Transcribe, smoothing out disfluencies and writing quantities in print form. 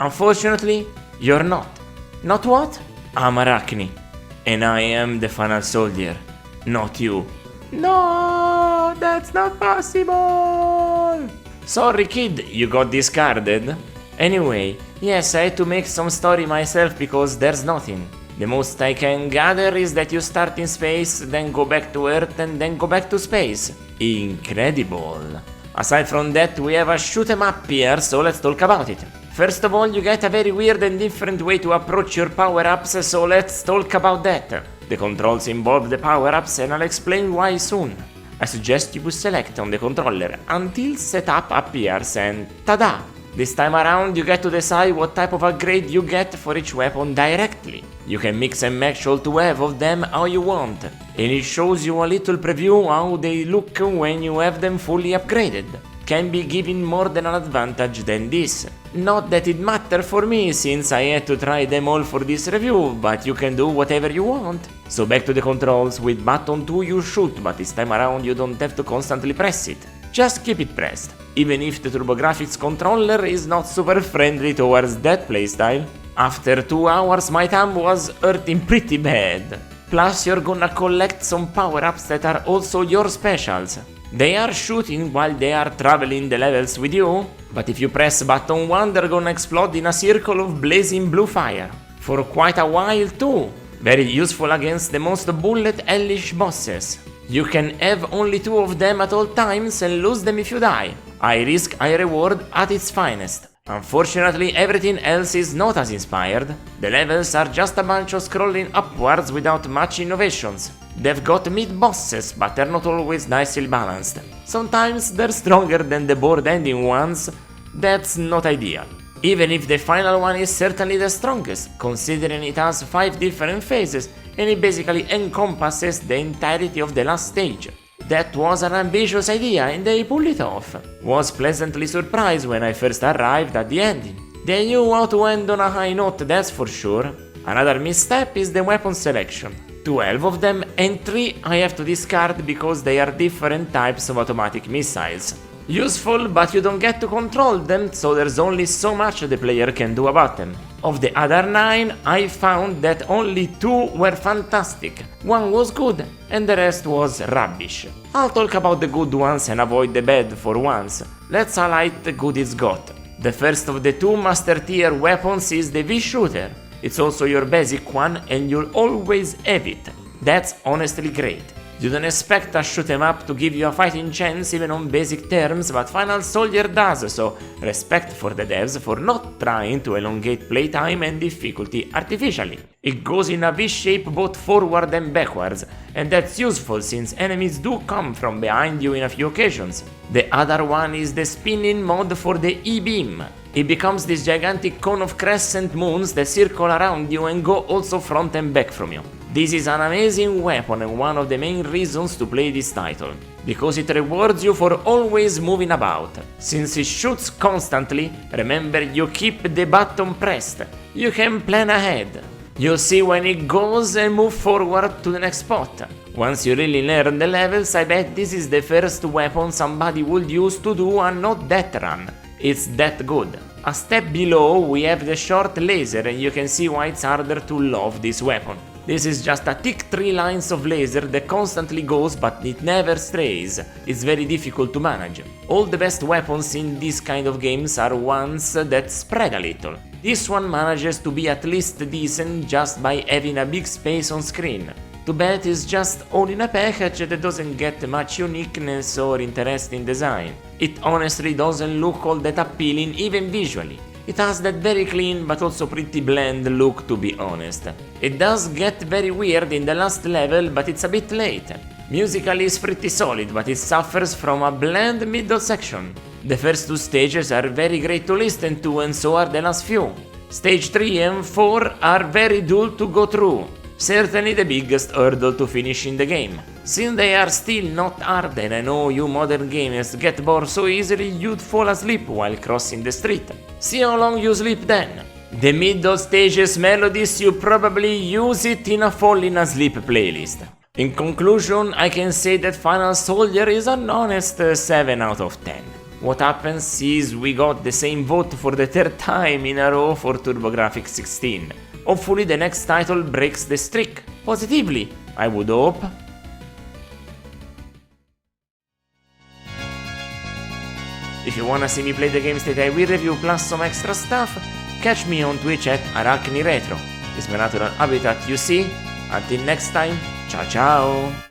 Unfortunately, you're not. Not what? I'm Araknie, and I am the final soldier, not you. No, that's not possible! Sorry kid, you got discarded. Anyway, yes, I had to make some story myself because there's nothing. The most I can gather is that you start in space, then go back to Earth and then go back to space. Incredible. Aside from that, we have a shoot 'em up here, so let's talk about it. First of all, you get a very weird and different way to approach your power-ups, so let's talk about that. The controls involve the power-ups and I'll explain why soon. I suggest you select on the controller until setup appears and tada! This time around you get to decide what type of upgrade you get for each weapon directly. You can mix and match all 12 of them how you want, and it shows you a little preview how they look when you have them fully upgraded. Can be given more than an advantage than this. Not that it matters for me since I had to try them all for this review, but you can do whatever you want. So back to the controls, with button 2 you shoot, but this time around you don't have to constantly press it. Just keep it pressed, even if the TurboGrafx controller is not super friendly towards that playstyle. After 2 hours my thumb was hurting pretty bad. Plus you're gonna collect some power-ups that are also your specials. They are shooting while they are traveling the levels with you, but if you press button 1 they're gonna explode in a circle of blazing blue fire. For quite a while too. Very useful against the most bullet-hellish bosses. You can have only 2 of them at all times and lose them if you die. High risk, high reward at its finest. Unfortunately, everything else is not as inspired. The levels are just a bunch of scrolling upwards without much innovations. They've got mid-bosses, but they're not always nicely balanced. Sometimes they're stronger than the board-ending ones. That's not ideal. Even if the final one is certainly the strongest, considering it has 5 different phases and it basically encompasses the entirety of the last stage. That was an ambitious idea and they pulled it off. Was pleasantly surprised when I first arrived at the ending. They knew how to end on a high note, that's for sure. Another misstep is the weapon selection. 12 of them and 3 I have to discard because they are different types of automatic missiles. Useful, but you don't get to control them, so there's only so much the player can do about them. Of the other 9, I found that only 2 were fantastic. 1 was good, and the rest was rubbish. I'll talk about the good ones and avoid the bad for once. Let's highlight the good it's got. The first of the 2 master tier weapons is the V-Shooter. It's also your basic one, and you'll always have it. That's honestly great. You don't expect a shoot 'em up to give you a fighting chance even on basic terms, but Final Soldier does, so respect for the devs for not trying to elongate playtime and difficulty artificially. It goes in a V-shape both forward and backwards, and that's useful since enemies do come from behind you in a few occasions. The other one is the spinning mode for the E-beam. It becomes this gigantic cone of crescent moons that circle around you and go also front and back from you. This is an amazing weapon and one of the main reasons to play this title, because it rewards you for always moving about. Since it shoots constantly, remember you keep the button pressed. You can plan ahead. You'll see when it goes and move forward to the next spot. Once you really learn the levels, I bet this is the first weapon somebody would use to do a not that run. It's that good. A step below we have the short laser and you can see why it's harder to love this weapon. This is just a thick 3 lines of laser that constantly goes but it never strays. It's very difficult to manage. All the best weapons in this kind of games are ones that spread a little. This one manages to be at least decent just by having a big space on screen. Too bad it's just all in a package that doesn't get much uniqueness or interesting design. It honestly doesn't look all that appealing even visually. It has that very clean but also pretty bland look, to be honest. It does get very weird in the last level, but it's a bit late. Musically it's pretty solid, but it suffers from a bland middle section. The first 2 stages are very great to listen to and so are the last few. Stage 3 and 4 are very dull to go through. Certainly the biggest hurdle to finish in the game. Since they are still not hard and I know you modern gamers get bored so easily you'd fall asleep while crossing the street. See how long you sleep then. The middle stages melodies you probably use it in a falling asleep playlist. In conclusion, I can say that Final Soldier is an honest 7 out of 10. What happens is we got the same vote for the third time in a row for TurboGrafx 16. Hopefully the next title breaks the streak. Positively, I would hope. If you wanna see me play the games that I will review plus some extra stuff, catch me on Twitch at Araknie Retro. It's my natural habitat, you see. Until next time, ciao ciao!